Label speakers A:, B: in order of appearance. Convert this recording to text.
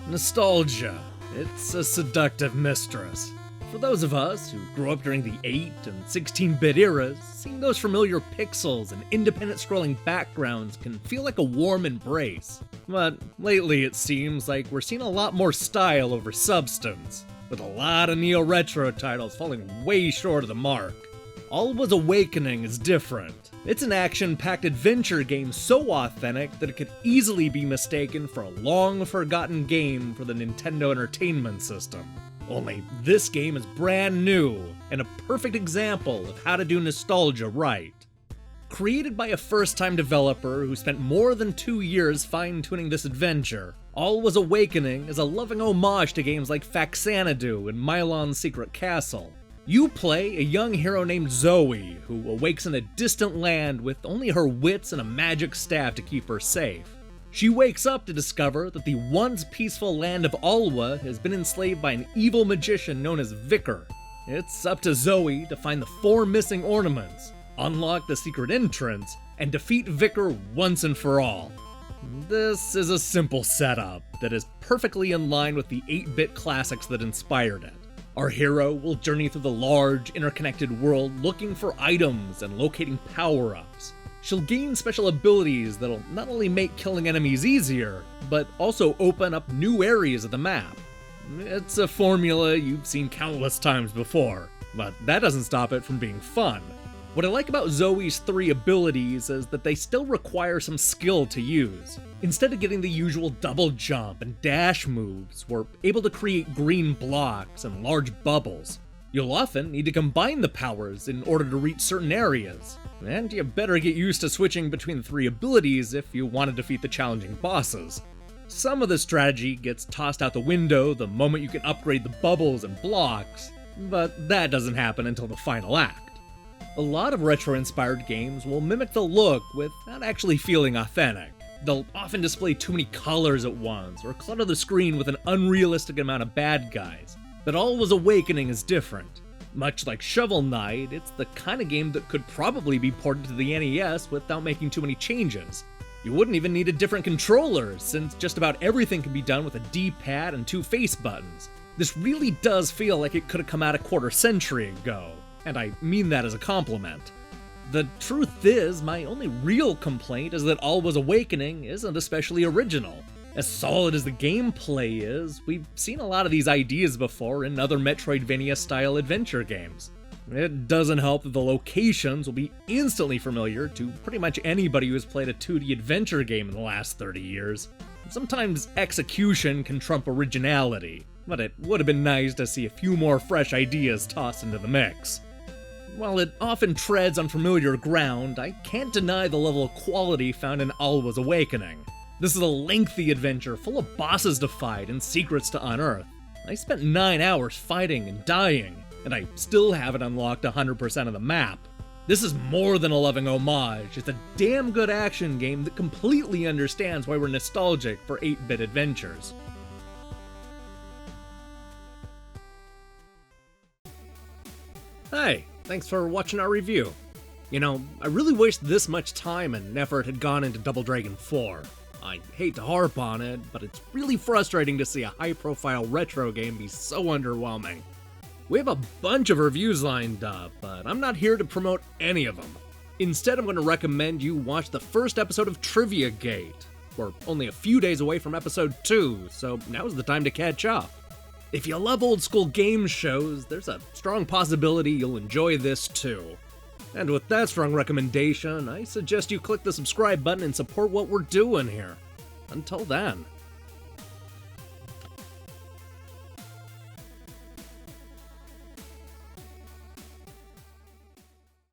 A: Nostalgia. It's a seductive mistress. For those of us who grew up during the 8 and 16-bit eras, seeing those familiar pixels and independent scrolling backgrounds can feel like a warm embrace. But lately it seems like we're seeing a lot more style over substance, with a lot of neo-retro titles falling way short of the mark. Alwa's Awakening is different. It's an action-packed adventure game so authentic that it could easily be mistaken for a long-forgotten game for the Nintendo Entertainment System. Only this game is brand new, and a perfect example of how to do nostalgia right. Created by a first-time developer who spent more than 2 years fine-tuning this adventure, Alwa's Awakening is a loving homage to games like Faxanadu and Milon's Secret Castle. You play a young hero named Zoe, who awakes in a distant land with only her wits and a magic staff to keep her safe. She wakes up to discover that the once peaceful land of Alwa has been enslaved by an evil magician known as Vicar. It's up to Zoe to find the 4 missing ornaments, unlock the secret entrance, and defeat Vicar once and for all. This is a simple setup that is perfectly in line with the 8-bit classics that inspired it. Our hero will journey through the large, interconnected world looking for items and locating power-ups. She'll gain special abilities that'll not only make killing enemies easier, but also open up new areas of the map. It's a formula you've seen countless times before, but that doesn't stop it from being fun. What I like about Zoe's 3 abilities is that they still require some skill to use. Instead of getting the usual double jump and dash moves, we're able to create green blocks and large bubbles. You'll often need to combine the powers in order to reach certain areas, and you better get used to switching between the 3 abilities if you want to defeat the challenging bosses. Some of the strategy gets tossed out the window the moment you can upgrade the bubbles and blocks, but that doesn't happen until the final act. A lot of retro-inspired games will mimic the look without actually feeling authentic. They'll often display too many colors at once, or clutter the screen with an unrealistic amount of bad guys. But Alwa's Awakening is different. Much like Shovel Knight, it's the kind of game that could probably be ported to the NES without making too many changes. You wouldn't even need a different controller, since just about everything can be done with a D-pad and 2 face buttons. This really does feel like it could have come out a quarter-century ago, and I mean that as a compliment. The truth is, my only real complaint is that Alwa's Awakening isn't especially original. As solid as the gameplay is, we've seen a lot of these ideas before in other Metroidvania-style adventure games. It doesn't help that the locations will be instantly familiar to pretty much anybody who has played a 2D adventure game in the last 30 years. Sometimes execution can trump originality, but it would have been nice to see a few more fresh ideas tossed into the mix. While it often treads on familiar ground, I can't deny the level of quality found in Alwa's Awakening. This is a lengthy adventure full of bosses to fight and secrets to unearth. I spent 9 hours fighting and dying, and I still haven't unlocked 100% of the map. This is more than a loving homage, it's a damn good action game that completely understands why we're nostalgic for 8-bit adventures. Hey, thanks for watching our review. You know, I really wish this much time and effort had gone into Double Dragon 4. I hate to harp on it, but it's really frustrating to see a high-profile retro game be so underwhelming. We have a bunch of reviews lined up, but I'm not here to promote any of them. Instead, I'm going to recommend you watch the first episode of Trivia Gate. We're only a few days away from episode 2, so now's the time to catch up. If you love old-school game shows, there's a strong possibility you'll enjoy this too. And with that strong recommendation, I suggest you click the subscribe button and support what we're doing here. Until then.